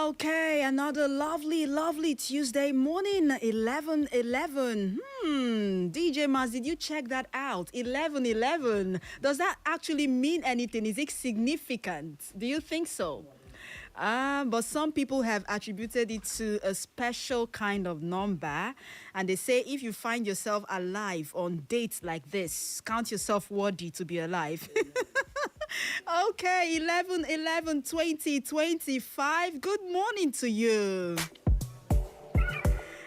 Okay, another lovely Tuesday morning, 11:11. DJ Maz, did you check that out? 11:11. Does that actually mean anything? Is it significant? Do you think so? But some people have attributed it to a special kind of number, and they say if you find yourself alive on dates like this, count yourself worthy to be alive. Okay, 11/11/2025. Good morning to you.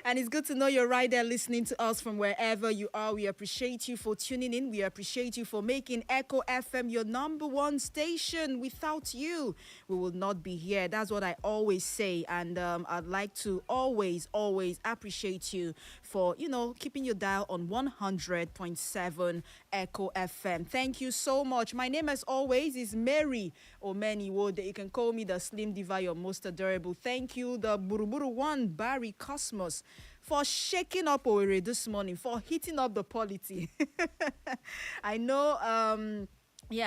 And it's good to know you're right there listening to us from wherever you are. We appreciate you for tuning in. We appreciate you for making Echo FM your number one station. Without you, we will not be here. That's what I always say. And I'd like to always appreciate you for, keeping your dial on 100.7 Echo FM. Thank you so much. My name, as always, is Mary Omeniwo. You can call me the Slim Diva, your most adorable. Thank you, the Buruburu One, Barry Cosmos, for shaking up Owerri this morning, for heating up the polity. I know,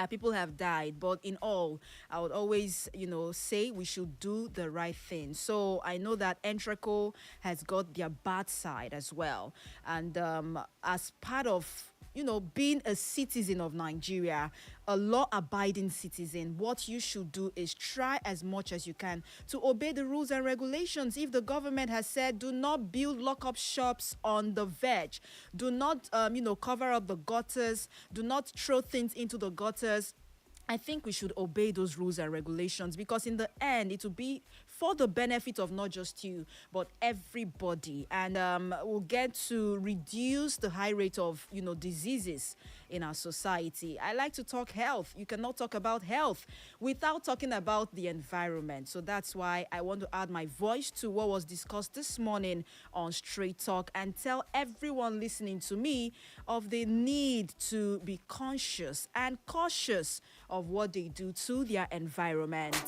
people have died, but in all, I would always, say we should do the right thing. So I know that Entreco has got their bad side as well. And as part of being a citizen of Nigeria, a law-abiding citizen, what you should do is try as much as you can to obey the rules and regulations. If the government has said, do not build lock-up shops on the veg, do not, cover up the gutters, do not throw things into the gutters, I think we should obey those rules and regulations, because in the end, it will be for the benefit of not just you, but everybody. And we'll get to reduce the high rate of, diseases in our society. I like to talk health. You cannot talk about health without talking about the environment. So that's why I want to add my voice to what was discussed this morning on Straight Talk and tell everyone listening to me of the need to be conscious and cautious of what they do to their environment.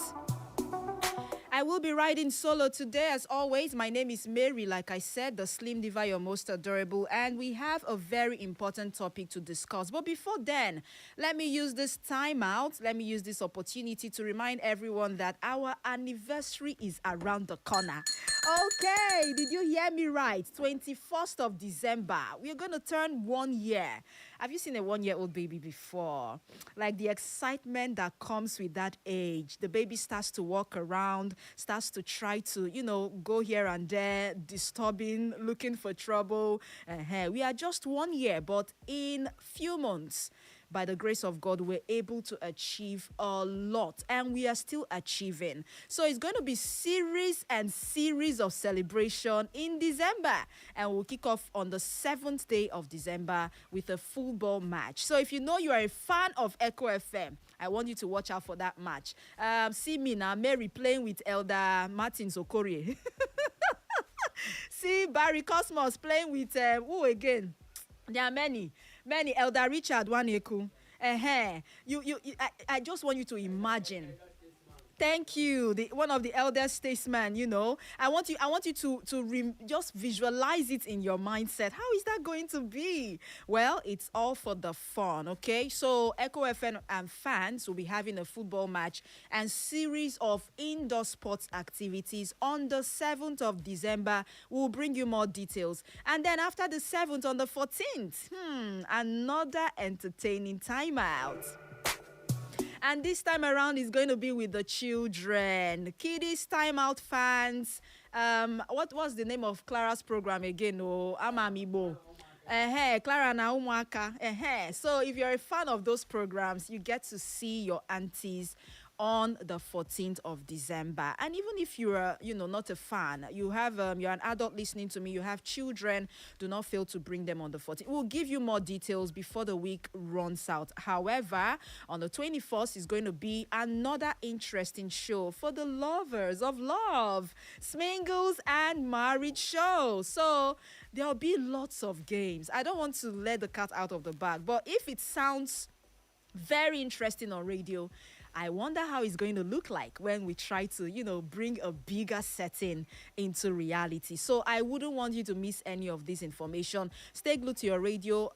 I will be riding solo today, as always. My name is Mary, like I said, the Slim Diva, your most adorable, and we have a very important topic to discuss. But before then, let me use this time out. Let me use this opportunity to remind everyone that our anniversary is around the corner. Okay, did you hear me right? 21st of December, we're going to turn 1 year. Have you seen a 1-year-old baby before? Like the excitement that comes with that age. The baby starts to walk around, starts to try to, go here and there, disturbing, looking for trouble. We are just 1 year, but in few months, by the grace of God, we're able to achieve a lot, and we are still achieving. So it's going to be series and series of celebration in December, and we'll kick off on the 7th day of December with a football match. So if you know you are a fan of Echo FM, I want you to watch out for that match. See me now, Mary playing with Elder Martin Okorie. See Barry Cosmos playing with who again? There are many. Elder Richard Waneku. I just want you to imagine. Thank you. One of the elder statesmen, I want you to just visualize it in your mindset. How is that going to be? Well, it's all for the fun, okay? So Echo FM and fans will be having a football match and series of indoor sports activities on the 7th of December. We'll bring you more details. And then after the 7th, on the 14th, another entertaining time out. And this time around is going to be with the children. Kiddies Time Out fans. What was the name of Clara's program again? Oh, Amamibo. Clara na Umwaka. So if you're a fan of those programs, you get to see your aunties on the 14th of December. And even if you're, not a fan, you have, you're an adult listening to me, you have children, do not fail to bring them on the 14th. We'll give you more details before the week runs out. However, on the 21st is going to be another interesting show for the lovers of love, Smingles and Marriage Show. So there'll be lots of games. I don't want to let the cat out of the bag, but if it sounds very interesting on radio, I wonder how it's going to look like when we try to, bring a bigger setting into reality. So I wouldn't want you to miss any of this information. Stay glued to your radio.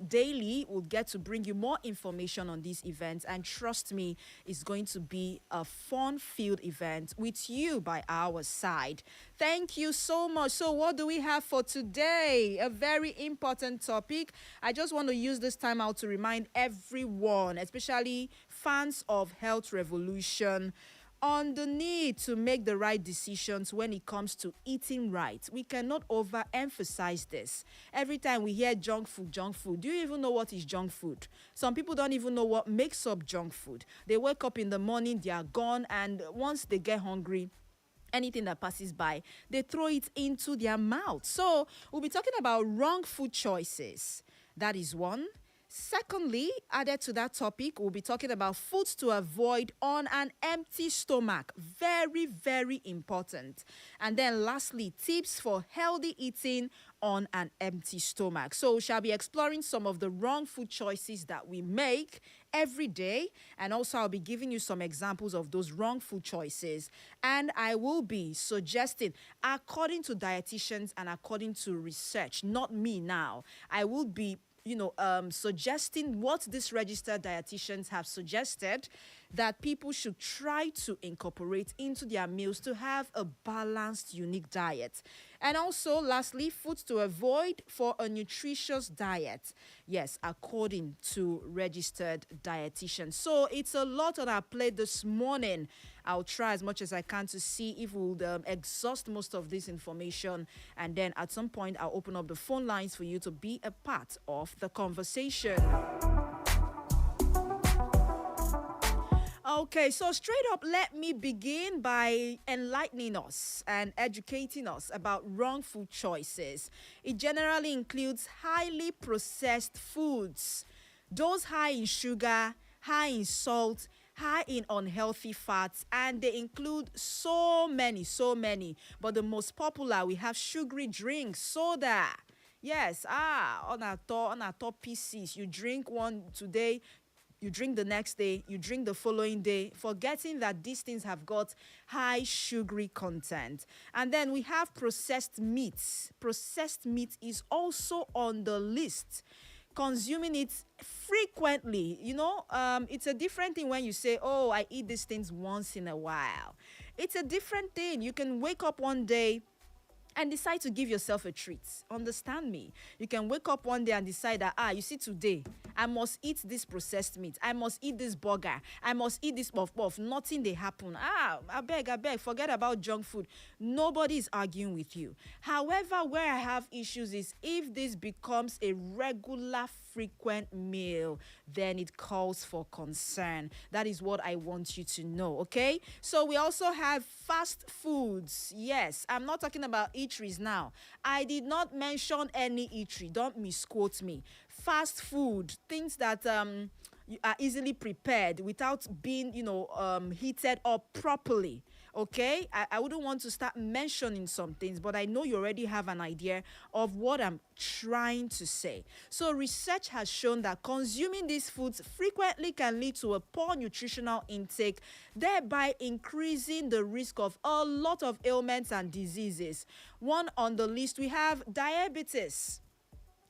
Daily, we'll get to bring you more information on these events. And trust me, it's going to be a fun-filled event with you by our side. Thank you so much. So what do we have for today? A very important topic. I just want to use this time out to remind everyone, especially fans of Health Revolution, on the need to make the right decisions when it comes to eating right. We cannot overemphasize this. Every time we hear junk food, do you even know what is junk food? Some people don't even know what makes up junk food. They wake up in the morning, they are gone, and once they get hungry, anything that passes by, they throw it into their mouth. So we'll be talking about wrong food choices. That is one. Secondly, added to that topic, we'll be talking about foods to avoid on an empty stomach. Very, very important. And then lastly, tips for healthy eating on an empty stomach. So we shall be exploring some of the wrong food choices that we make every day. And also I'll be giving you some examples of those wrong food choices. And I will be suggesting, according to dietitians and according to research, not me now, I will be suggesting what these registered dietitians have suggested that people should try to incorporate into their meals to have a balanced, unique diet. And also, lastly, foods to avoid for a nutritious diet. Yes, according to registered dietitians. So it's a lot on our plate this morning. I'll try as much as I can to see if we'll exhaust most of this information. And then at some point, I'll open up the phone lines for you to be a part of the conversation. Okay, so straight up, let me begin by enlightening us and educating us about wrong food choices. It generally includes highly processed foods, those high in sugar, high in salt, high in unhealthy fats, and they include so many. But the most popular, we have sugary drinks, soda. Yes, on our top pieces, you drink one today, you drink the next day, you drink the following day, forgetting that these things have got high sugary content. And then we have processed meats. Processed meat is also on the list. Consuming it frequently, it's a different thing when you say, oh, I eat these things once in a while. It's a different thing. You can wake up one day and decide to give yourself a treat. Understand me? You can wake up one day and decide that, you see, today, I must eat this processed meat. I must eat this burger. I must eat this puff. Nothing they happen. I beg, forget about junk food. Nobody is arguing with you. However, where I have issues is if this becomes a regular, frequent meal, then it calls for concern. That is what I want you to know, okay? So we also have fast foods. Yes, I'm not talking about eateries now. I did not mention any eatery. Don't misquote me. Fast food, things that are easily prepared without being, heated up properly. Okay, I wouldn't want to start mentioning some things, but I know you already have an idea of what I'm trying to say. So research has shown that consuming these foods frequently can lead to a poor nutritional intake, thereby increasing the risk of a lot of ailments and diseases. One on the list, we have diabetes.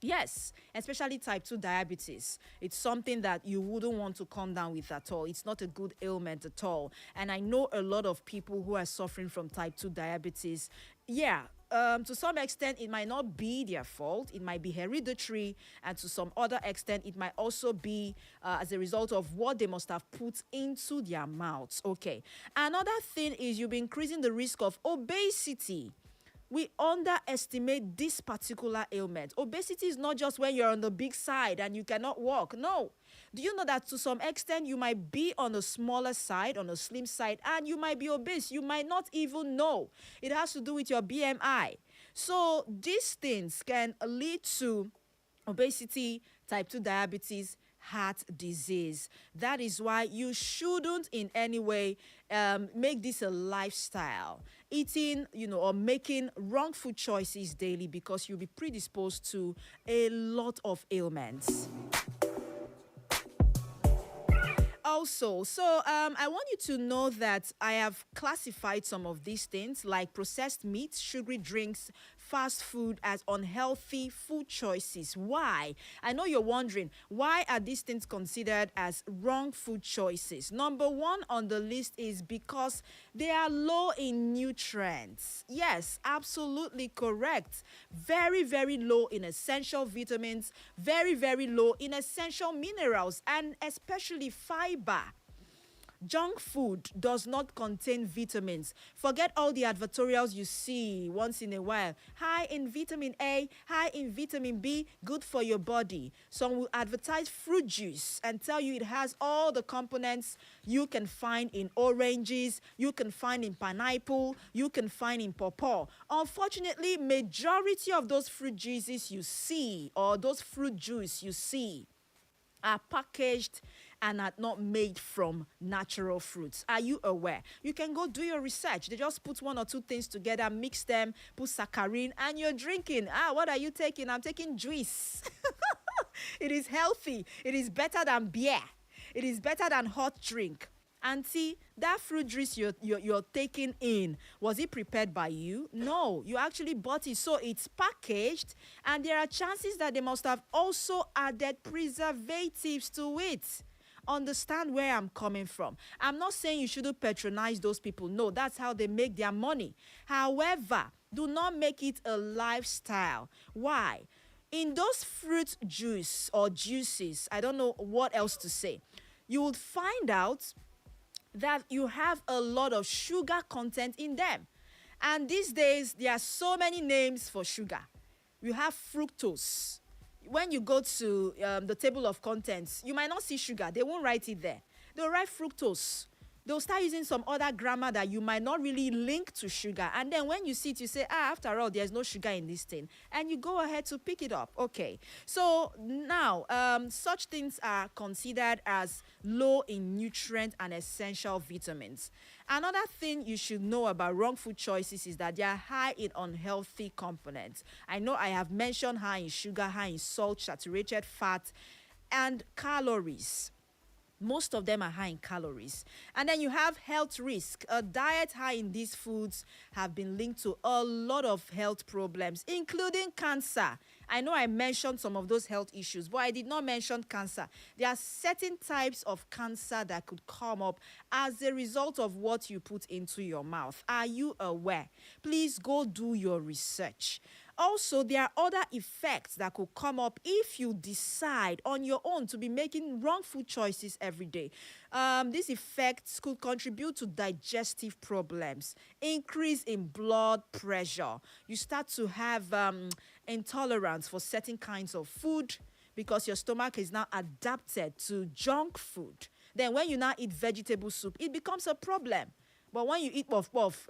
Yes, especially type 2 diabetes. It's something that you wouldn't want to come down with at all. It's not a good ailment at all. And I know a lot of people who are suffering from type 2 diabetes. Yeah, to some extent, it might not be their fault. It might be hereditary. And to some other extent, it might also be as a result of what they must have put into their mouths. Okay. Another thing is you'll be increasing the risk of obesity. We underestimate this particular ailment. Obesity is not just when you're on the big side and you cannot walk. No. Do you know that to some extent you might be on the smaller side, on the slim side, and you might be obese? You might not even know. It has to do with your BMI. So these things can lead to obesity, type 2 diabetes, heart disease. That is why you shouldn't in any way make this a lifestyle. Eating, or making wrong food choices daily, because you'll be predisposed to a lot of ailments. also. So I want you to know that I have classified some of these things like processed meats, sugary drinks, fast food as unhealthy food choices. Why? I know you're wondering, why are these things considered as wrong food choices? Number one on the list is because they are low in nutrients. Yes, absolutely correct. Very, very low in essential vitamins, very, very low in essential minerals, and especially fiber. Junk food does not contain vitamins. Forget all the advertorials you see once in a while. High in vitamin A, high in vitamin B, good for your body. Some will advertise fruit juice and tell you it has all the components you can find in oranges, you can find in pineapple, you can find in pawpaw. Unfortunately, majority of those fruit juices you see or those fruit juice you see are packaged and are not made from natural fruits. Are you aware? You can go do your research. They just put one or two things together, mix them, put saccharin, and you're drinking. What are you taking? I'm taking juice. It is healthy. It is better than beer. It is better than hot drink. Auntie, that fruit juice you're taking in, was it prepared by you? No, you actually bought it. So it's packaged, and there are chances that they must have also added preservatives to it. Understand where I'm coming from. I'm not saying you shouldn't patronize those people. No, that's how they make their money. However, do not make it a lifestyle. Why? In those fruit juice or juices, I don't know what else to say, you would find out that you have a lot of sugar content in them. And these days, there are so many names for sugar. You have fructose. When you go to the table of contents, you might not see sugar. They won't write it there. They'll write fructose. They'll start using some other grammar that you might not really link to sugar. And then when you see it, you say, after all, there's no sugar in this thing. And you go ahead to pick it up. Okay. So now, such things are considered as low in nutrient and essential vitamins. Another thing you should know about wrong food choices is that they are high in unhealthy components. I know I have mentioned high in sugar, high in salt, saturated fat, and calories. Most of them are high in calories. And then you have health risk. A diet high in these foods have been linked to a lot of health problems, including cancer. I know I mentioned some of those health issues, but I did not mention cancer. There are certain types of cancer that could come up as a result of what you put into your mouth. Are you aware? Please go do your research. Also, there are other effects that could come up if you decide on your own to be making wrong food choices every day. These effects could contribute to digestive problems, increase in blood pressure. You start to have intolerance for certain kinds of food because your stomach is now adapted to junk food. Then when you now eat vegetable soup, it becomes a problem. But when you eat puff puff,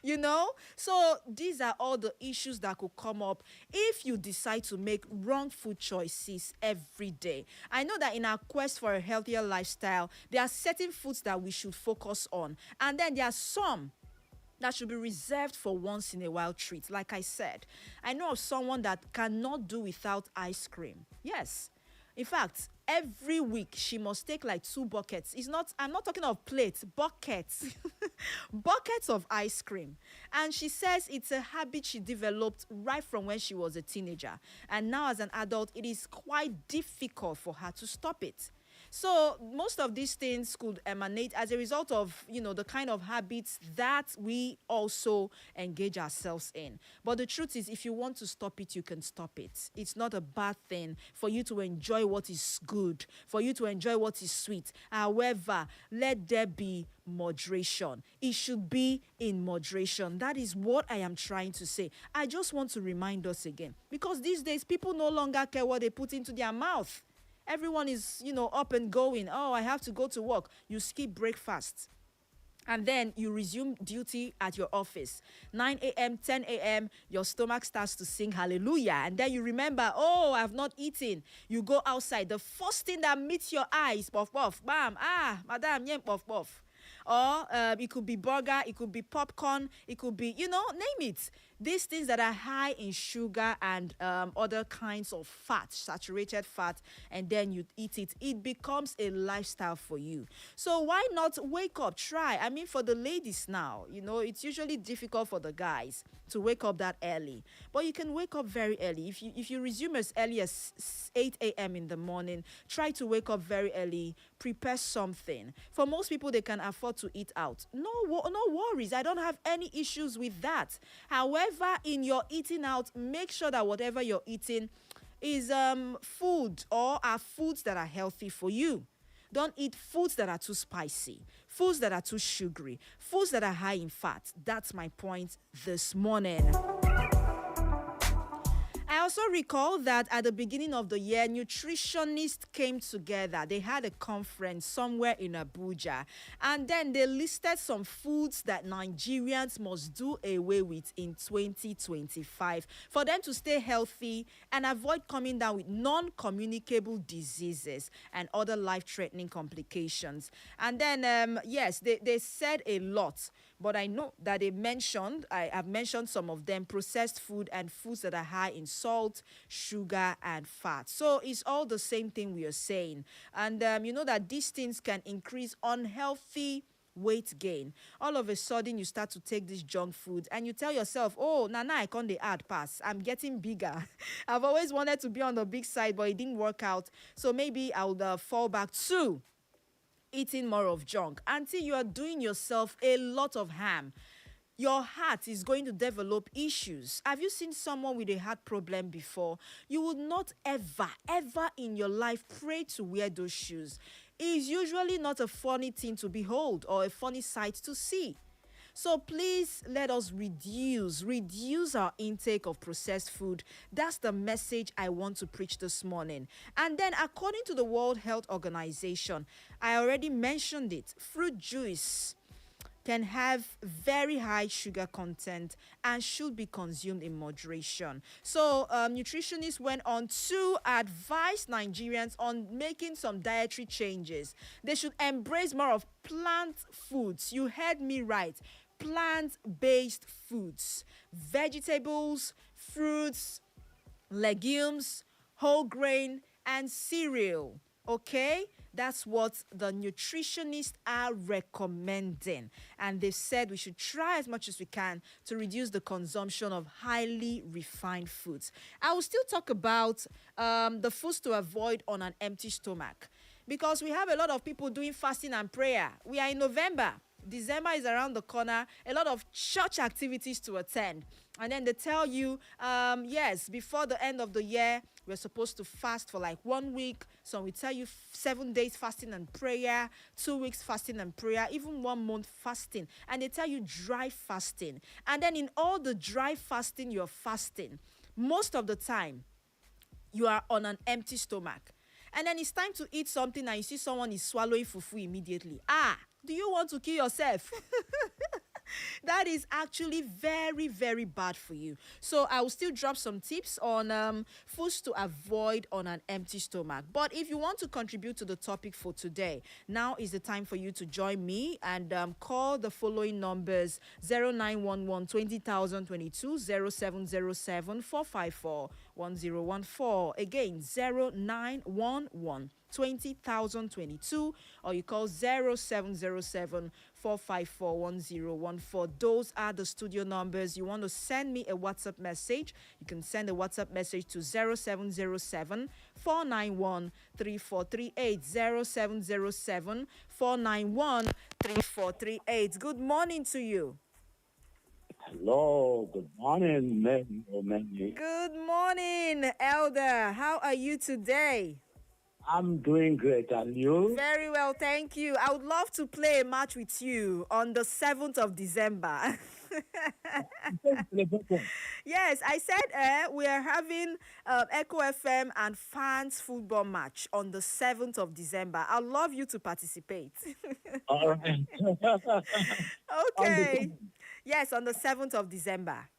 you know? So these are all the issues that could come up if you decide to make wrong food choices every day. I know that in our quest for a healthier lifestyle, there are certain foods that we should focus on. And then there are some that should be reserved for once in a while treats. Like I said, I know of someone that cannot do without ice cream. Yes. In fact, every week she must take like 2 buckets. I'm not talking of plates, buckets. Buckets of ice cream. And she says it's a habit she developed right from when she was a teenager. And now as an adult, it is quite difficult for her to stop it. So most of these things could emanate as a result of, the kind of habits that we also engage ourselves in. But the truth is, if you want to stop it, you can stop it. It's not a bad thing for you to enjoy what is good, for you to enjoy what is sweet. However, let there be moderation. It should be in moderation. That is what I am trying to say. I just want to remind us again, because these days people no longer care what they put into their mouth. Everyone is, up and going. Oh, I have to go to work. You skip breakfast. And then you resume duty at your office. 9 a.m., 10 a.m., your stomach starts to sing hallelujah. And then you remember, oh, I've not eaten. You go outside. The first thing that meets your eyes, puff, puff, bam, madam, yen, puff, puff. Or it could be burger, it could be popcorn, it could be, name it. These things that are high in sugar and other kinds of fat, saturated fat, and then you eat it, it becomes a lifestyle for you. So why not wake up? Try. I mean, for the ladies now, it's usually difficult for the guys to wake up that early, but you can wake up very early. If you resume as early as 8 a.m. in the morning, try to wake up very early, prepare something. For most people, they can afford to eat out. No worries. I don't have any issues with that. However, in your eating out, make sure that whatever you're eating is food or are foods that are healthy for you. Don't eat foods that are too spicy, foods that are too sugary, foods that are high in fat. That's my point this morning. I also recall that at the beginning of the year, nutritionists came together. They had a conference somewhere in Abuja, and then they listed some foods that Nigerians must do away with in 2025 for them to stay healthy and avoid coming down with non-communicable diseases and other life-threatening complications. And then, yes, they said a lot, but I know that I have mentioned some of them: processed food and foods that are high in salt, sugar, and fat. So it's all the same thing we are saying. And you know that these things can increase unhealthy weight gain. All of a sudden, you start to take this junk food and you tell yourself, oh, Nana, I can't add pass. I'm getting bigger. I've always wanted to be on the big side, but it didn't work out. So maybe I'll fall back to eating more of junk until you are doing yourself a lot of harm. Your heart is going to develop issues. Have you seen someone with a heart problem before? You would not ever in your life pray to wear those shoes. It's usually not a funny thing to behold or a funny sight to see. So please let us reduce our intake of processed food. That's the message I want to preach this morning. And then according to the World Health Organization, I already mentioned it, fruit juice can have very high sugar content and should be consumed in moderation. So nutritionists went on to advise Nigerians on making some dietary changes. They should embrace more of plant foods. You heard me right. Plant-based foods, vegetables, fruits, legumes, whole grain, and cereal. Okay, that's what the nutritionists are recommending. And they've said we should try as much as we can to reduce the consumption of highly refined foods. I will still talk about the foods to avoid on an empty stomach, because we have a lot of people doing fasting and prayer. We are in November. December is around the corner, a lot of church activities to attend. And then they tell you, yes, before the end of the year, we're supposed to fast for like 1 week. So we tell you 7 days fasting and prayer, 2 weeks fasting and prayer, even 1 month fasting. And they tell you dry fasting. And then in all the dry fasting you're fasting, most of the time, you are on an empty stomach. And then it's time to eat something and you see someone is swallowing fufu immediately. Do you want to kill yourself? That is actually very, very bad for you. So I will still drop some tips on foods to avoid on an empty stomach. But if you want to contribute to the topic for today, now is the time for you to join me and call the following numbers: 0911 20022, 0707 454 1014. Again, 0911 20,022, or you call 0707 454 1014. Those are the studio numbers. You want to send me a WhatsApp message, you can send a WhatsApp message to 0707 491 3438. 0707 491 3438. Good morning to you. Hello, good morning, Manny. Good morning, Elder. How are you today? I'm doing great, and you? Very well, thank you. I would love to play a match with you on the 7th of December. Yes, I said we are having Echo FM and fans football match on the 7th of December. I'd love you to participate. All right. Okay. Yes, on the 7th of December.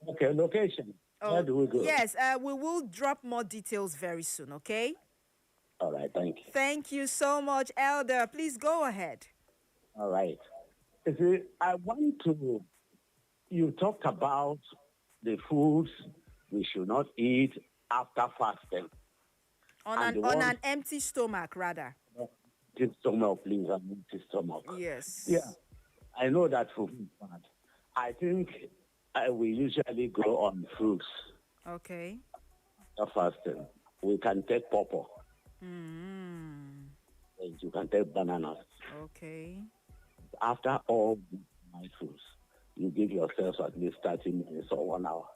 Okay, location. Where do we go? Yes, we will drop more details very soon, okay? All right, thank you. Thank you so much, Elder. Please go ahead. All right. You see, you talked about the foods we should not eat after fasting. On And an the on ones an empty stomach, rather. empty stomach, please, and empty stomach. Yeah, Yes. I know that for me, but I think we usually go on fruits Okay. after fasting. We can take pawpaw, Mm. and you can take bananas. Okay. After all my foods, you give yourself at least 30 minutes or 1 hour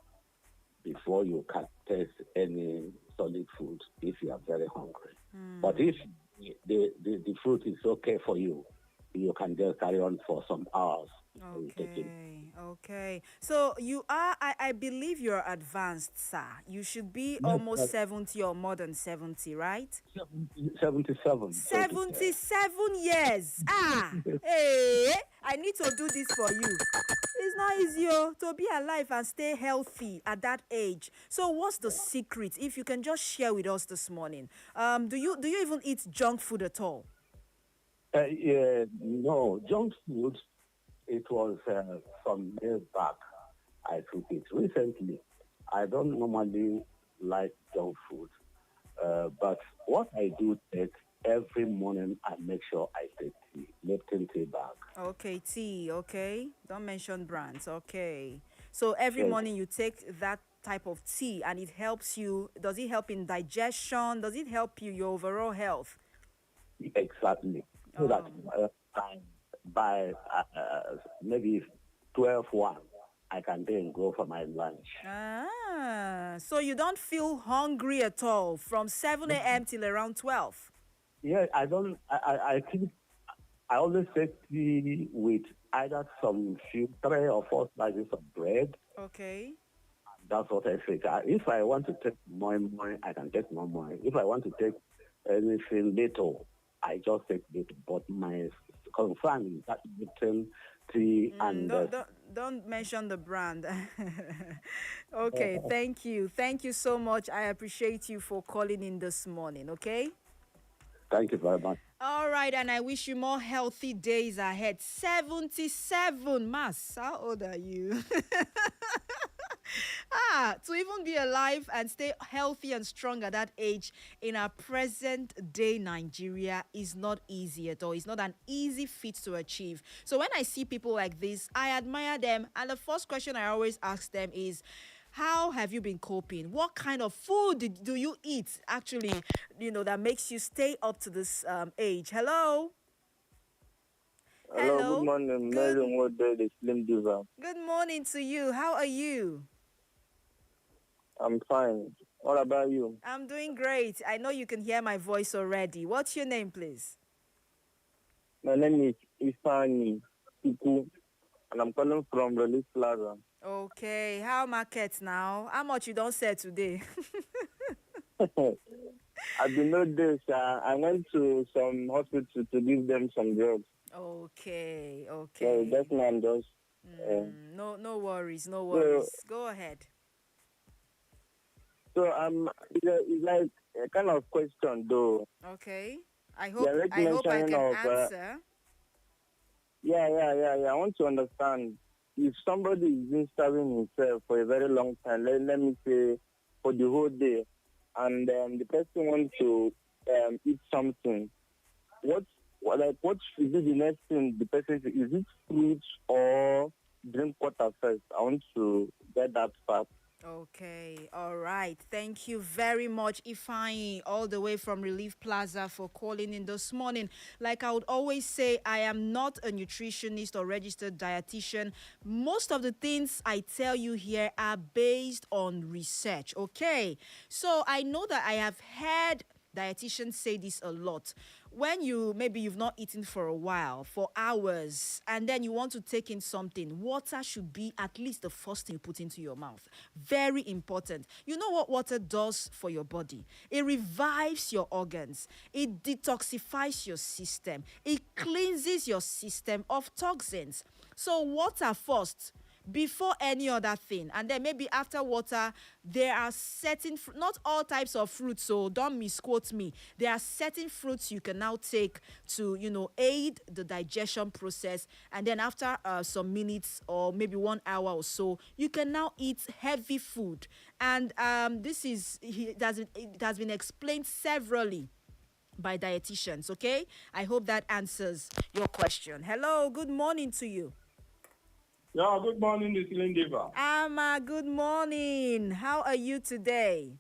before you can taste any solid food if you are very hungry. But if the fruit is okay for you, you can just carry on for some hours. You take it. Okay. So you are, I believe you're advanced, sir. You should be Yes, almost 70 or more than 70, right? 77. 77 years. Ah, hey, I need to do this for you. It's not easy to be alive and stay healthy at that age. So what's the secret? If you can just share with us this morning. Do you even eat junk food at all? Yeah, no, junk food, it was some years back. I took it recently. I don't normally like junk food, but what I do take every morning, I make sure I take tea, Lipton tea bag. Okay, tea, okay. Don't mention brands, okay. So every Yes, morning you take that type of tea and it helps you. Does it help in digestion? Does it help you, your overall health? exactly. So that Oh. I, by maybe 12:01, I can then go for my lunch. So you don't feel hungry at all from 7 a.m. till around 12? Yeah, I don't. I think I always take tea with either some few 3 or 4 slices of bread. Okay. That's what I think. If I want to take more, I can take more. If I want to take anything little, I just take little. But my concern is that little tea Mm, and don't mention the brand. Okay, thank you. Thank you so much. I appreciate you for calling in this morning, okay? thank you very much. All right, and I wish you more healthy days ahead. 77, Mas, how old are you? To even be alive and stay healthy and strong at that age in our present day Nigeria is not easy at all. It's not an easy feat to achieve. So when I see people like this, I admire them. And the first question I always ask them is, how have you been coping? What kind of food do you eat actually, that makes you stay up to this age? Hello? Hello, good Hello? morning. Good Mary Wode, the Slim Diva. good morning to you. How are you? I'm fine. What about you? I'm doing great. I know you can hear my voice already. What's your name, please? My name is Ifani Tuku, and I'm calling from Relief Plaza. Okay. How market now? How much you don't sell today? I've been know this. I went to some hospital to give them some drugs. Okay. So Okay. that's why I'm just. No worries. No So, worries. Go ahead. it's like a kind of question though. Okay. I You hope already I hope I mentioning can of answer. yeah. I want to understand if somebody is been starving himself for a very long time. Let me say for the whole day, and the person wants to eat something. What should be the next thing the person should, is it fruits or drink water first? I want to get that part. Okay, all right. Thank you very much, Ifeanyi, all the way from Relief Plaza for calling in this morning. Like I would always say, I am not a nutritionist or registered dietitian. Most of the things I tell you here are based on research, okay? So I know that I have heard dietitians say this a lot. When you've not eaten for a while, for hours, and then you want to take in something, water should be at least the first thing you put into your mouth. Very important. You know what water does for your body? It revives your organs, it detoxifies your system, it cleanses your system of toxins. So water first before any other thing. And then maybe after water, there are certain, not all types of fruits, so don't misquote me. There are certain fruits you can now take to, aid the digestion process. And then after some minutes or maybe 1 hour or so, you can now eat heavy food. And it has been explained severally by dietitians, okay? I hope that answers your question. Hello, good morning to you. Yeah, good morning, Miss Lindiva. Ama, good morning. How are you today?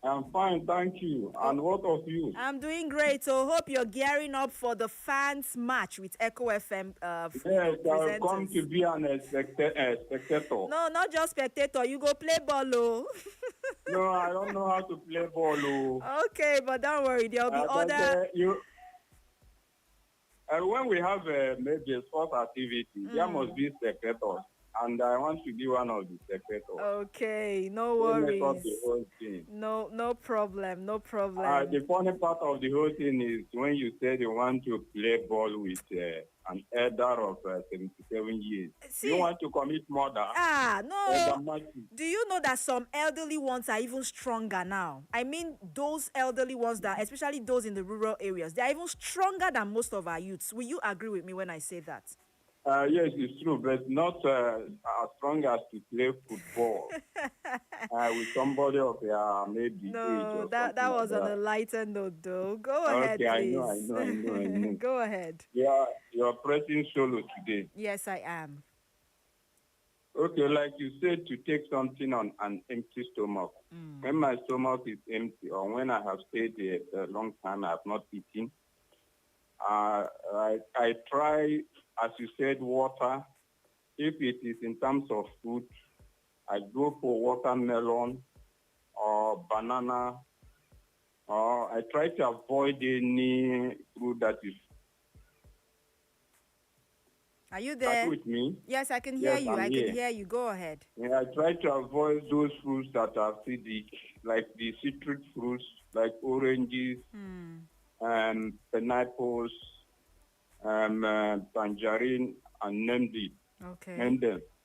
I'm fine, thank you. And what of you? I'm doing great. So hope you're gearing up for the fans match with Echo FM. Yes, I've come to be an spectator. No, not just spectator. You go play ball, oh. No, I don't know how to play ball. Oh. Okay, but don't worry. There'll be other... when we have maybe a sports activity, there must be spectators. And I want to be one of the spectators. Okay, no worries. No problem, no problem. The funny part of the whole thing is when you said you want to play ball with an elder of 77 years. See, you want to commit murder? No. Do you know that some elderly ones are even stronger now? I mean, those elderly ones that, especially those in the rural areas, they are even stronger than most of our youths. Will you agree with me when I say that? Yes, it's true, but not as strong as to play football with somebody of maybe age or that was on a lighter note, though. Go ahead, please. I know. Go ahead. You're pressing solo today. Yes, I am. Okay, like you said, to take something on an empty stomach. When my stomach is empty or when I have stayed a long time, I have not eaten, I try, as you said, water. If it is in terms of food, I go for watermelon or banana, or I try to avoid any fruit that is... Are you there? Are you with me? Yes, I can hear you. I can hear you. Go ahead. Yeah, I try to avoid those fruits that are acidic, like the citric fruits, like oranges, pineapples, tangerine, and nemdi. Okay.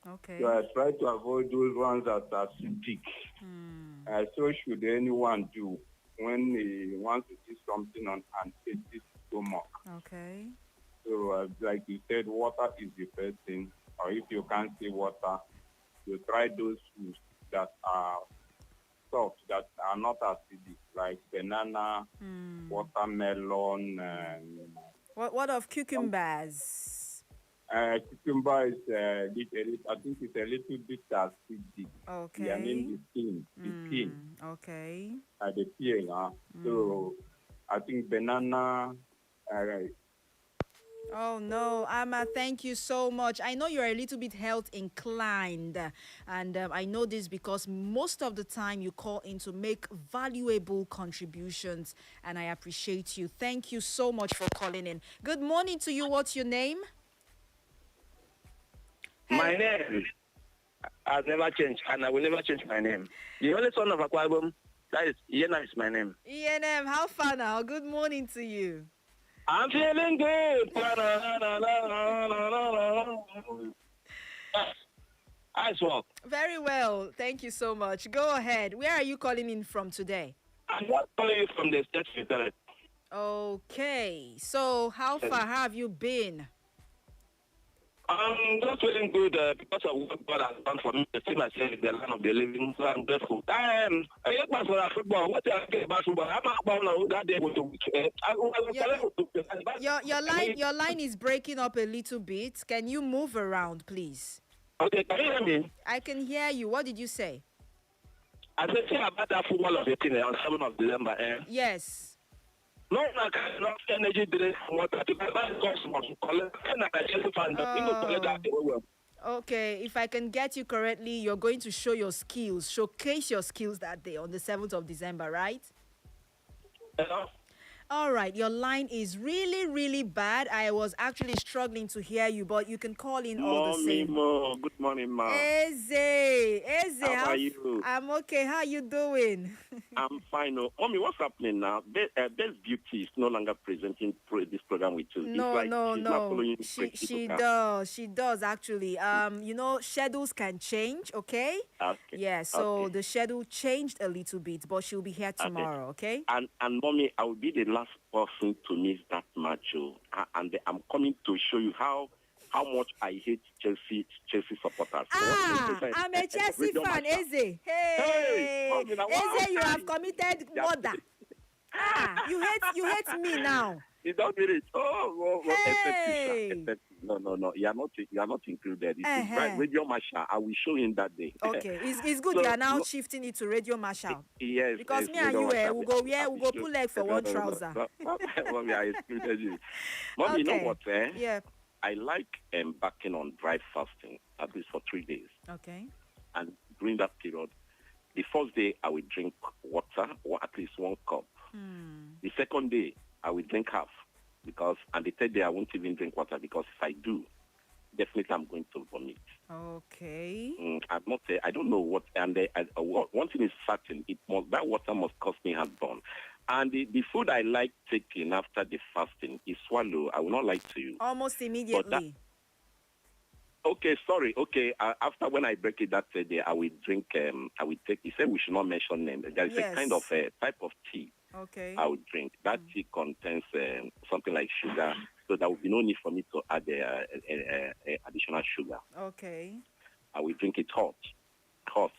Okay. So I try to avoid those ones that are acidic. So should anyone do when he wants to do something on an empty stomach. Okay. So like you said, water is the first thing. Or if you can't see water, you try those foods that are soft, that are not acidic, like banana, watermelon. What of cucumbers? Cucumber is, I think it's a little bit acidic. Okay. I mean the skin. Okay. The peel. So I think banana. Oh, no, Ama, thank you so much. I know you're a little bit health inclined, and I know this because most of the time you call in to make valuable contributions, and I appreciate you. Thank you so much for calling in. Good morning to you. What's your name? My name has never changed, and I will never change my name. The only son of Akwabom, that is Yena is my name. ENM, how far now? Good morning to you. I'm feeling good. Nice work. Very well. Thank you so much. Go ahead. Where are you calling in from today? I'm not calling you from the state secretariat. Okay. So how far have you been? I'm just feeling good because of what God has done for me. The thing I said in the land of the living, so I'm grateful. I get back for football. What I get about football? I'm not about that day. Your line is breaking up a little bit. Can you move around, please? Okay, can you hear me? I can hear you. What did you say? I said about that football of the thing on 7th of December. Yes. No, I cannot energy drink water to buy customers to collect. Okay, if I can get you correctly, you're going to show your skills, showcase your skills that day on the 7th of December, right? Hello? All right, your line is really, really bad. I was actually struggling to hear you, but you can call in all the Mommy, same. Mo. Good morning, Ma. Eze, How are you? I'm okay. How you doing? I'm fine. Oh. Mommy, what's happening now? Best Beauty is no longer presenting this program with you. No, it's like she's not following the She program. does. She does actually. Schedules can change, okay? Okay. Yeah, so Okay. the schedule changed a little bit, but she'll be here tomorrow, okay? And Mommy, I will be the last person to miss that match. Oh. And I'm coming to show you how much I hate Chelsea supporters. I'm a Chelsea fan, Eze. Hey, Mommy, now Eze, you have committed murder. You hate me now. You don't get it. Hey. Except, no. You are not included. It's Uh-huh. right. Radio Marshal. I will show him that day. Okay, it's good you are now shifting it to Radio Marshal. Yes. Because me and you, we go pull leg for one trouser. Mommy, I excluded you. Mommy, you know Okay. what? Yeah. I like embarking on dry fasting, at least for 3 days. Okay. And during that period, the first day I will drink water, or at least 1 cup. The second day, I will drink half, and the third day I won't even drink water, because if I do, definitely I'm going to vomit. Okay. I'm not. I don't know what. And one thing is certain: that water must cause me heartburn. And the food I like taking after the fasting is swallow. I will not lie to you. Almost immediately. Okay, sorry. Okay, after when I break it that day, I will drink. I will take. He said we should not mention name. There is a kind of type of tea. Okay. I would drink. That tea contains something like sugar, so there will be no need for me to add additional sugar. Okay. I will drink it hot,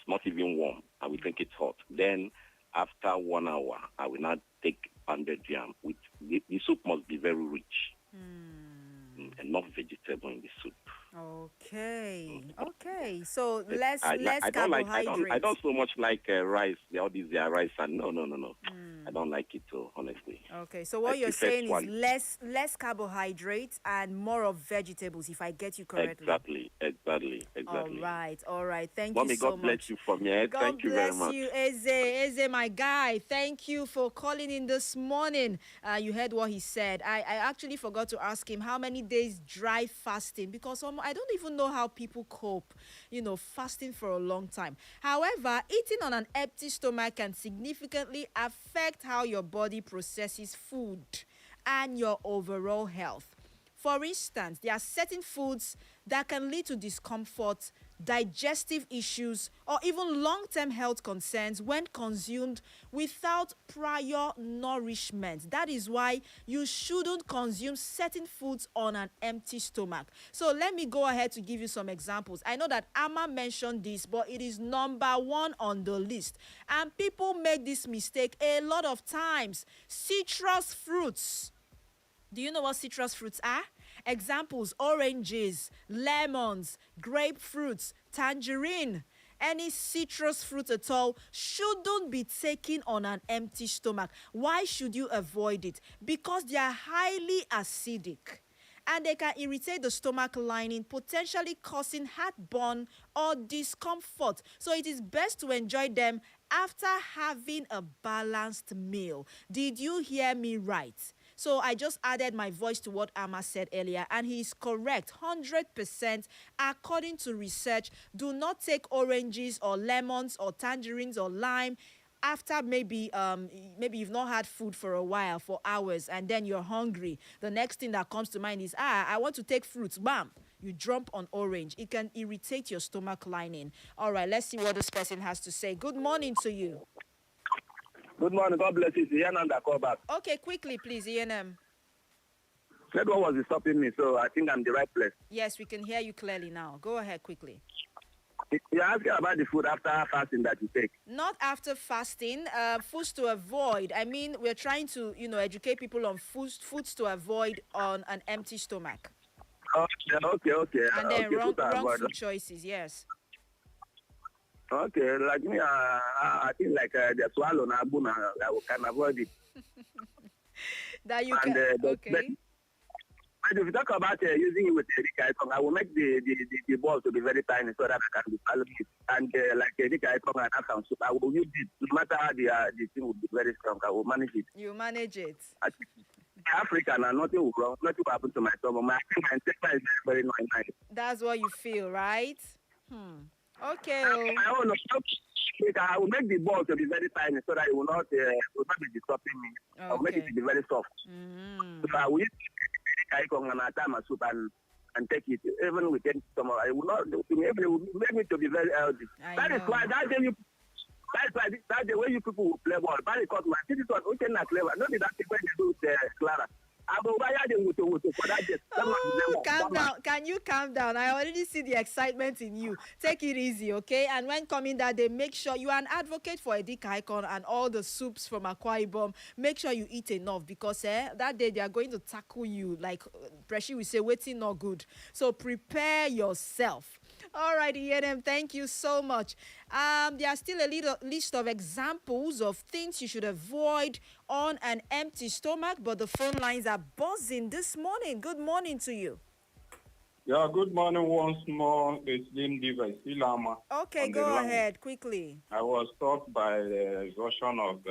not even warm. I will drink it hot. Then, after 1 hour, I will not take pounded yam. With the soup must be very rich, and not vegetable in the soup. Okay. So less carbohydrates. I don't so much like rice. All these rice and no. I don't like it too, honestly. Okay. So what you're saying is less carbohydrates and more of vegetables, if I get you correctly. Exactly. All right. Thank Mommy, you so much. God bless you for me. Thank you very much. God bless you, Eze, my guy. Thank you for calling in this morning. You heard what he said. I actually forgot to ask him how many days dry fasting, because I don't even know how people cope, fasting for a long time. However, eating on an empty stomach can significantly affect how your body processes food and your overall health. For instance, there are certain foods that can lead to discomfort, digestive issues, or even long-term health concerns when consumed without prior nourishment. That is why you shouldn't consume certain foods on an empty stomach. So let me go ahead to give you some examples. I know that Amma mentioned this, but it is number 1 on the list. And people make this mistake a lot of times. Citrus fruits. Do you know what citrus fruits are? Examples: oranges, lemons, grapefruits, tangerine. Any citrus fruit at all shouldn't be taken on an empty stomach. Why should you avoid it? Because they are highly acidic, and they can irritate the stomach lining, potentially causing heartburn or discomfort. So it is best to enjoy them after having a balanced meal. Did you hear me right? So I just added my voice to what Amma said earlier, and he is correct, 100%. According to research, do not take oranges or lemons or tangerines or lime after maybe you've not had food for a while, for hours, and then you're hungry. The next thing that comes to mind is, I want to take fruits. Bam! You jump on orange. It can irritate your stomach lining. All right, let's see what this person has to say. Good morning to you. Good morning. God bless you. Ian and call back. Okay, quickly, please, ENM. Said what was stopping me, so I think I'm the right place. Yes, we can hear you clearly now. Go ahead quickly. You're asking about the food after fasting that you take. Not after fasting, foods to avoid. I mean, we're trying to, educate people on foods to avoid on an empty stomach. Okay. And then wrong food choices, yes. Okay, like me, I think like the swallow na buna, I can avoid it. That you and, can, okay. But if you talk about using it with Erika Ikong, I will make the ball to be very tiny so that I can be following it. And like Erika Ikong and Akam soup, I will use it. No matter how the thing will be very strong, I will manage it. You manage it. African and nothing will wrong, nothing will happen to my stomach. I think my intestine is very, very nice. That's what you feel, right? Okay. I don't know. I will make the ball to be very tiny so that it will not be disturbing me. Okay. I will make it to be very soft. So I will use Ikong and Atama soup and take it even with any stomach. I will not. It will make me to be very healthy. That is why that's the way you people will play ball. But because my city was okay, not clever. Not that when they do Clara. Calm down. Can you calm down? I already see the excitement in you. Take it easy, okay? And when coming that day, make sure you are an advocate for Edika Icon and all the soups from Akwa Ibom. Make sure you eat enough because that day they are going to tackle you. Like Preshi will say, waiting not good. So prepare yourself. All right, ENM, thank you so much. There are still a little list of examples of things you should avoid on an empty stomach, but the phone lines are buzzing this morning. Good morning to you. Yeah, good morning once more. It's Slim Diva, Silama. Okay, go ahead, quickly. I was stopped by the exhaustion of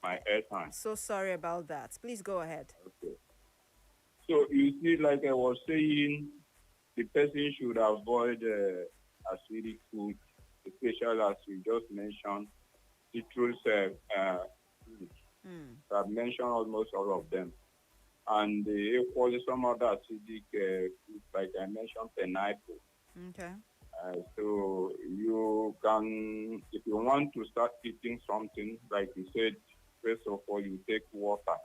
my airtime. So sorry about that. Please go ahead. Okay. So you see, like I was saying, the person should avoid acidic food, especially as you just mentioned, citrus fruits. I've mentioned almost all of them. And equally some other acidic foods, like I mentioned, pineapple. Okay. So you can, if you want to start eating something, like you said, first of all, you take water,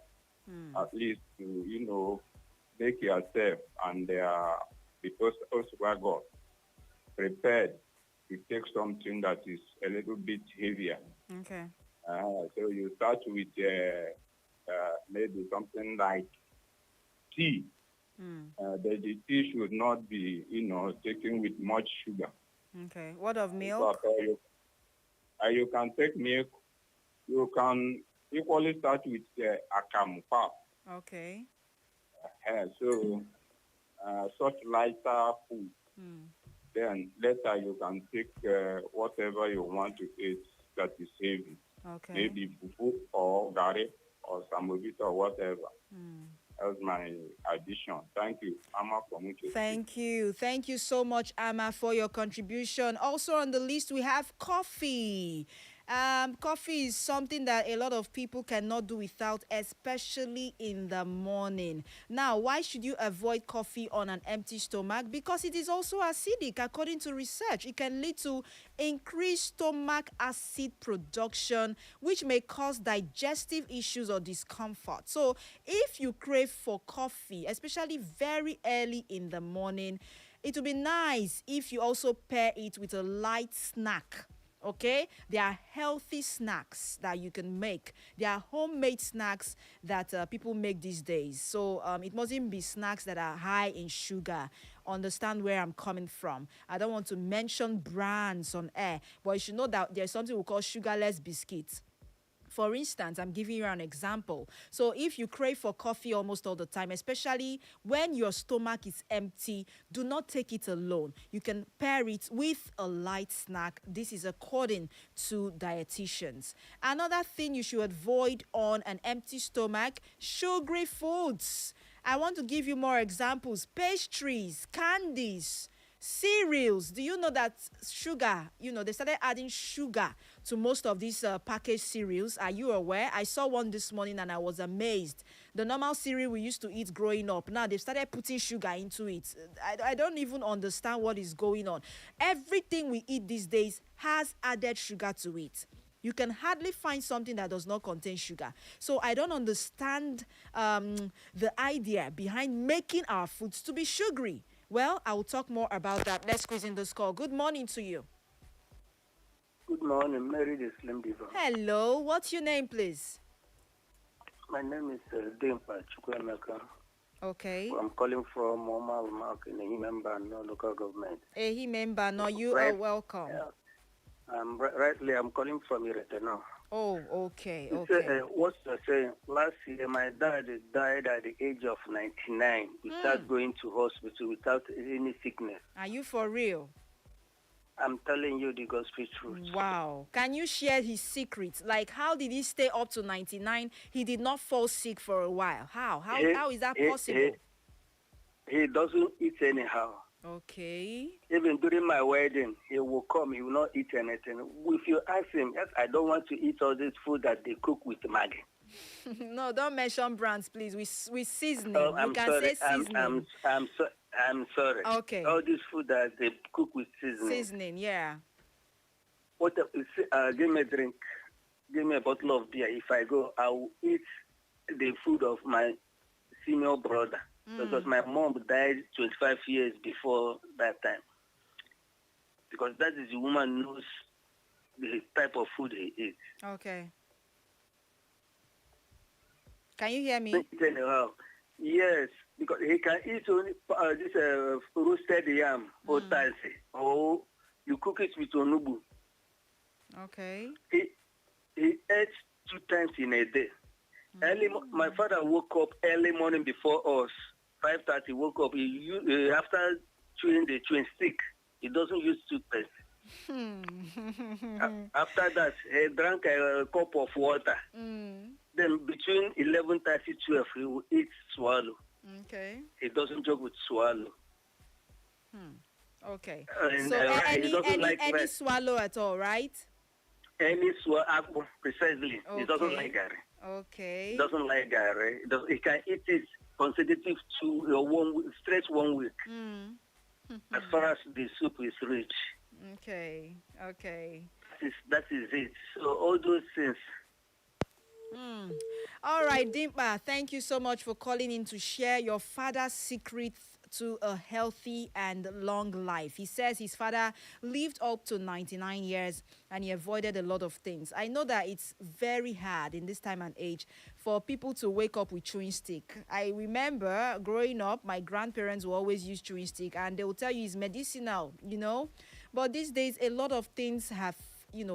at least to, make yourself and because also God prepared to take something that is a little bit heavier. Okay. So you start with maybe something like tea. The tea should not be, taken with much sugar. Okay. What of milk? You can take milk. You can equally start with akamu pap. Okay. So such lighter food. Then later you can take whatever you want to eat that is heavy. Okay. Maybe fufu or gari or samovita or whatever. That's my addition. Thank you, Amma, for me. Thank you. Thank you so much, Amma, for your contribution. Also on the list, we have coffee. Coffee is something that a lot of people cannot do without, especially in the morning. Now, why should you avoid coffee on an empty stomach? Because it is also acidic, according to research. It can lead to increased stomach acid production, which may cause digestive issues or discomfort. So, if you crave for coffee, especially very early in the morning, it would be nice if you also pair it with a light snack. Okay, there are healthy snacks that you can make. There are homemade snacks that people make these days. So it mustn't be snacks that are high in sugar. Understand where I'm coming from. I don't want to mention brands on air, but you should know that there's something we call sugarless biscuits. For instance, I'm giving you an example. So if you crave for coffee almost all the time, especially when your stomach is empty, do not take it alone. You can pair it with a light snack. This is according to dietitians. Another thing you should avoid on an empty stomach, sugary foods. I want to give you more examples. Pastries, candies, cereals. Do you know that sugar, they started adding sugar to most of these packaged cereals? Are you aware? I saw one this morning and I was amazed. The normal cereal we used to eat growing up, now they've started putting sugar into it. I don't even understand what is going on. Everything we eat these days has added sugar to it. You can hardly find something that does not contain sugar. So I don't understand the idea behind making our foods to be sugary. Well, I will talk more about that. Let's squeeze in this call. Good morning to you. Good morning, Mary the Slim Diva. Hello. What's your name, please? My name is Dempa Chukwemeka. Okay. I'm calling from Oma Mark in Ehimembano local government. Ehimembano, you are welcome. Yeah. Rightly, I'm calling from Ireteno. Oh, okay, You say, okay. what you're saying, last year my dad died at the age of 99 without going to hospital, without any sickness. Are you for real? I'm telling you the gospel truth. Wow. Can you share his secrets? Like, how did he stay up to 99? He did not fall sick for a while. How is that possible? He doesn't eat anyhow. Okay. Even during my wedding, he will come, he will not eat anything. If you ask him, yes, I don't want to eat all this food that they cook with Maggi. No, don't mention brands, please. We seasoning. Oh, You I'm can sorry. say seasoning. I'm sorry. Okay. All this food that they cook with seasoning. Seasoning, yeah. Give me a drink. Give me a bottle of beer. If I go, I will eat the food of my senior brother. Because my mom died 25 years before that time. Because that is the woman knows the type of food he eats. Okay. Can you hear me? Yes, because he can eat only this roasted yam or tazi, or you cook it with onubu. Okay. He ate 2 times in a day. My father woke up early morning before us. 5:30 woke up. After chewing the chewing stick, he doesn't use toothpaste. After that, he drank a cup of water. Then between 11:30 12, he will eat swallow. Okay. He doesn't joke with swallow. Okay. And, So any rice. swallow at all, right? Any swallow, precisely. He doesn't Okay. like gari. Okay. He doesn't like gari. He can eat it consecutive to straight 1 week. As far as the soup is rich. Okay. Okay. That is it. So all those things. All right, Dimpa, thank you so much for calling in to share your father's secrets to a healthy and long life. He says his father lived up to 99 years and he avoided a lot of things. I know that it's very hard in this time and age for people to wake up with chewing stick. I remember growing up, my grandparents will always use chewing stick and they will tell you it's medicinal, But these days, a lot of things have,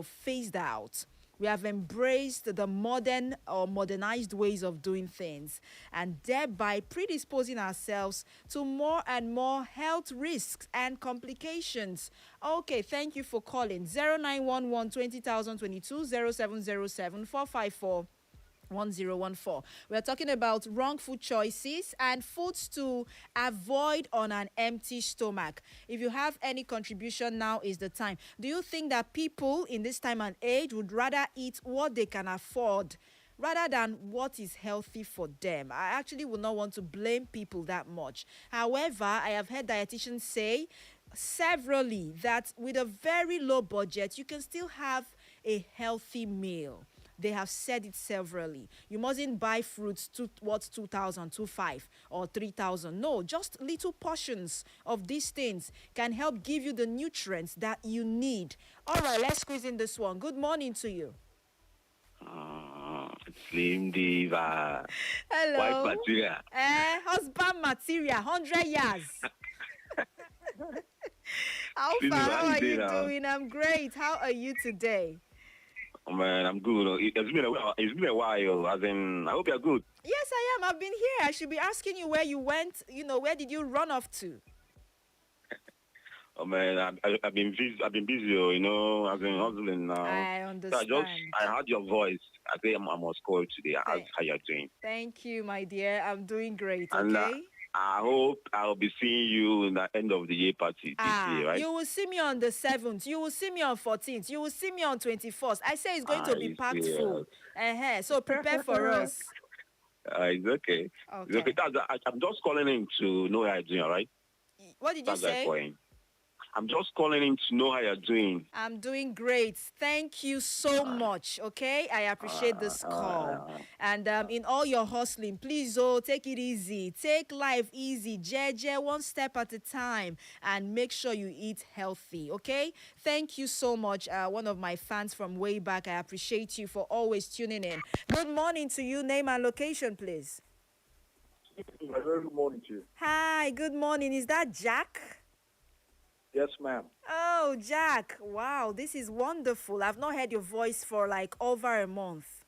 phased out. We have embraced the modern or modernized ways of doing things and thereby predisposing ourselves to more and more health risks and complications. Okay, thank you for calling. 0911 20022 0707 454 1014. We're talking about wrong food choices and foods to avoid on an empty stomach. If you have any contribution, now is the time. Do you think that people in this time and age would rather eat what they can afford rather than what is healthy for them? I actually would not want to blame people that much. However, I have heard dietitians say severally that with a very low budget, you can still have a healthy meal. They have said it severally. You mustn't buy fruits to what's 2,000, 2,500 or 3,000. No, just little portions of these things can help give you the nutrients that you need. All right, let's squeeze in this one. Good morning to you. Slim Diva. Hello. Wife material. Husband material, 100 years. How Slim far? Diva, How are you now? doing? I'm great. How are you today? Oh, man, I'm good. It's been a while. As in, I hope you're good. Yes, I am. I've been here. I should be asking you where you went. Where did you run off to? Oh man, I've been busy. I've been busy. I've been hustling now. I understand. So I heard your voice. I think I must call today. Ask how you're doing. Thank you, my dear. I'm doing great. And, okay. I hope I'll be seeing you in the end of the year party this year, right? You will see me on the 7th. You will see me on 14th. You will see me on 21st. I say it's going to be packed full. So prepare for us. It's okay. Okay. It's okay. I'm just calling in to know how you're doing, all right? What did you say? I'm just calling in to know how you're doing. I'm doing great. Thank you so much, okay? I appreciate this call. And in all your hustling, please, take it easy. Take life easy. Jeje, one step at a time. And make sure you eat healthy, okay? Thank you so much. One of my fans from way back. I appreciate you for always tuning in. Good morning to you. Name and location, please. Very good morning to you. Hi, good morning. Is that Jack? Yes, ma'am. Oh, Jack. Wow, this is wonderful. I've not heard your voice for like over a month.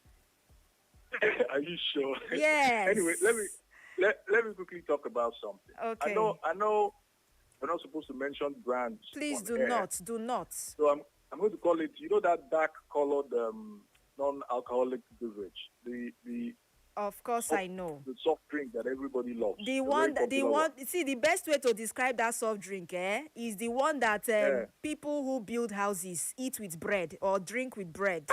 Are you sure? Yes. Anyway, let me quickly talk about something. Okay. I know we're not supposed to mention brands. Please on do air. not. Do not. So I'm going to call it. You know that dark colored non-alcoholic beverage, the Of course, I know. the soft drink that everybody loves. The one. See, the best way to describe that soft drink, is the one that people who build houses eat with bread or drink with bread.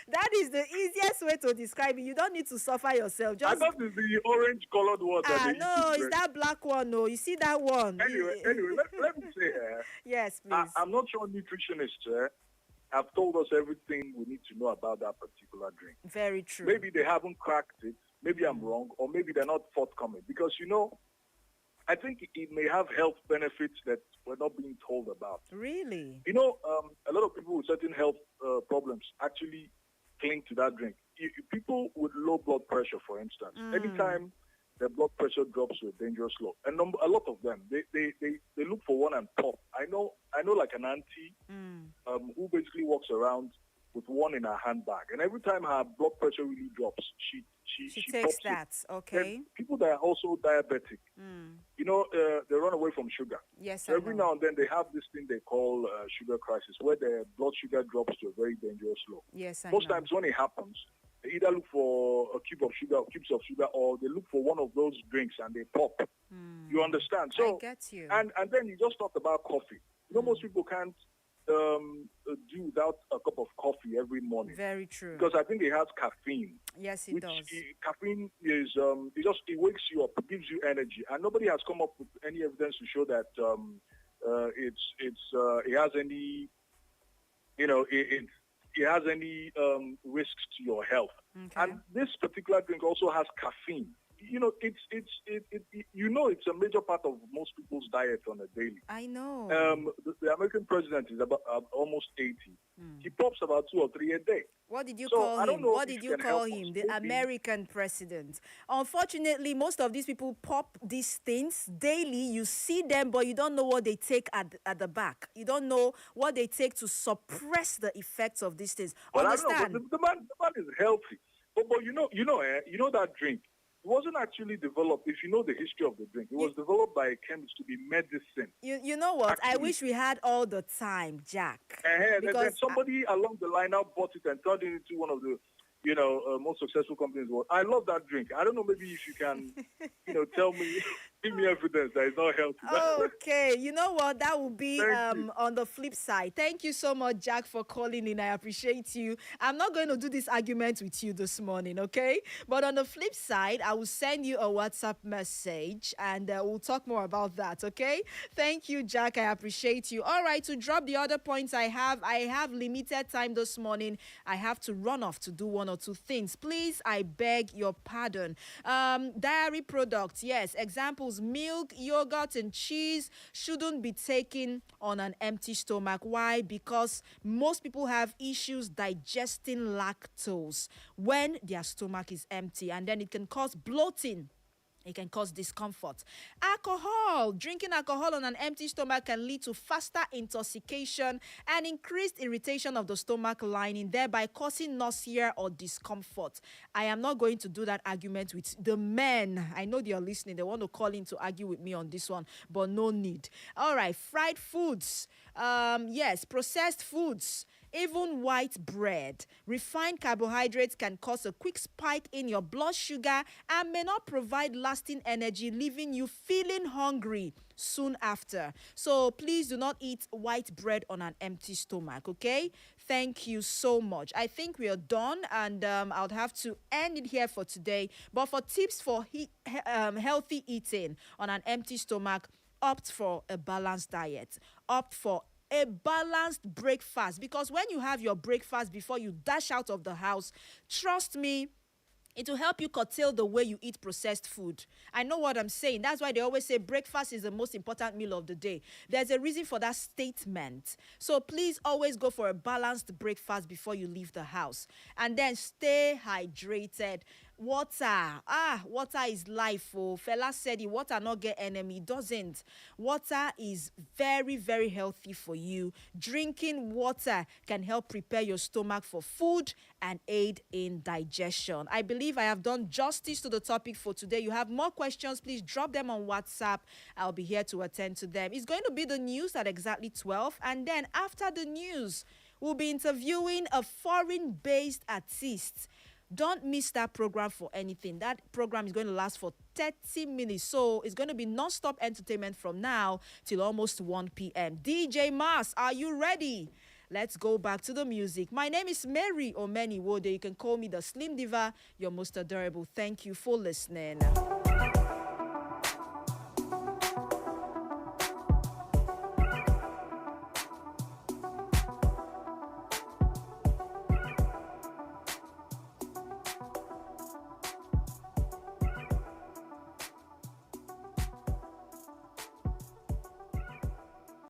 That is the easiest way to describe it. You don't need to suffer yourself. I thought it's the orange colored one. No, it's that black one. No, you see that one. Anyway, let me say, yes, please. I'm not sure nutritionists have told us everything we need to know about that particular drink. Very true. Maybe they haven't cracked it. Maybe I'm wrong, or maybe they're not forthcoming. Because, I think it may have health benefits that we're not being told about. Really? A lot of people with certain health problems actually cling to that drink. People with low blood pressure, for instance, anytime their blood pressure drops to a dangerous low, and a lot of them, they look for one and pop. I know like an auntie who basically walks around with one in her handbag, and every time her blood pressure really drops, she takes pops that. it. Okay. And people that are also diabetic, they run away from sugar. Yes, so every now and then they have this thing they call sugar crisis, where their blood sugar drops to a very dangerous low. Yes, Most times when it happens, they either look for a cube of sugar, cubes of sugar, or they look for one of those drinks and they pop. You understand? So I get you. And then you just talked about coffee. Most people can't do without a cup of coffee every morning. Very true. Because I think it has caffeine. Yes, it does. Caffeine is it wakes you up, it gives you energy, and nobody has come up with any evidence to show that it has any it has any risks to your health. Okay. And this particular drink also has caffeine. It's a major part of most people's diet on a daily. I know. The American president is about almost 80. He pops about 2 or 3 a day. What did you So, call I don't him? know What if did you you can call help us. him? The Maybe. American president. Unfortunately, most of these people pop these things daily. You see them, but you don't know what they take at the back. You don't know what they take to suppress the effects of these things. But Understand? I don't know, but the man is healthy. But you know that drink. It wasn't actually developed, if you know the history of the drink, it was developed by a chemist to be medicine. You know what? Actually. I wish we had all the time, Jack. And then somebody along the line now bought it and turned it into one of the most successful companies. I love that drink. I don't know, maybe if you can, tell me, give me evidence that it's not healthy. Okay, you know what? That will be Thank you. on the flip side. Thank you so much, Jack, for calling in. I appreciate you. I'm not going to do this argument with you this morning, okay? But on the flip side, I will send you a WhatsApp message and we'll talk more about that, okay? Thank you, Jack. I appreciate you. All right, to drop the other points I have limited time this morning. I have to run off to do one or two things. Please, I beg your pardon. Dairy products, yes. Examples, milk, yogurt, and cheese shouldn't be taken on an empty stomach. Why? Because most people have issues digesting lactose when their stomach is empty, and then it can cause bloating. It can cause discomfort. Alcohol. Drinking alcohol on an empty stomach can lead to faster intoxication and increased irritation of the stomach lining, thereby causing nausea or discomfort. I am not going to do that argument with the men. I know they are listening. They want to call in to argue with me on this one, but no need. All right. Fried foods. Yes, processed foods. Even white bread. Refined carbohydrates can cause a quick spike in your blood sugar and may not provide lasting energy, leaving you feeling hungry soon after. So please do not eat white bread on an empty stomach, okay? Thank you so much. I think we are done, and I'll have to end it here for today. But for tips for healthy eating on an empty stomach, opt for a balanced diet. Opt for a balanced breakfast, because when you have your breakfast before you dash out of the house, trust me, it will help you curtail the way you eat processed food. I know what I'm saying. That's why they always say breakfast is the most important meal of the day. There's a reason for that statement. So please always go for a balanced breakfast before you leave the house. And then stay hydrated. Water. Water is life. Oh, Fela said it. Water not get enemy. It doesn't. Water is very, very healthy for you. Drinking water can help prepare your stomach for food and aid in digestion. I believe I have done justice to the topic for today. You have more questions, please drop them on WhatsApp. I'll be here to attend to them. It's going to be the news at exactly 12. And then after the news, we'll be interviewing a foreign-based artist. Don't miss that program for anything. That program is going to last for 30 minutes. So it's going to be non-stop entertainment from now till almost 1 p.m. DJ Mas, are you ready? Let's go back to the music. My name is Mary Omeni Wode. You can call me the Slim Diva. You're most adorable. Thank you for listening.